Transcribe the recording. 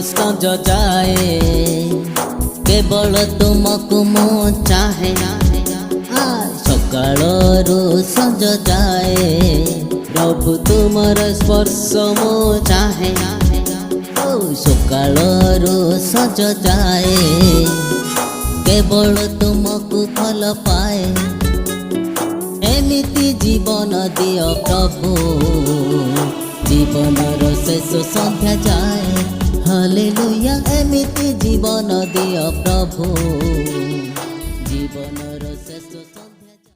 ସଞ୍ଜ ଯାଏ କେବଳ ତୁମକୁ ମୁଁ ଚାହେଁ। ସକାଳରୁ ସଞ୍ଜ ଯାଏ ପ୍ରଭୁ ତୁମର ସ୍ପର୍ଶ ମୁଁ ଚାହେଁ। ସକାଳରୁ ସଞ୍ଜ ଯାଏ କେବଳ ତୁମକୁ ଭଲ ପାଏ। ଏମିତି ଜୀବନ ଦିଅ ପ୍ରଭୁ, ଜୀବନର ଶେଷ ସନ୍ଧ୍ୟା ଯାଏ। ହାଲେଲୁୟା, ଏମିତି ଜୀବନ ଦିଅ ପ୍ରଭୁ, ଜୀବନ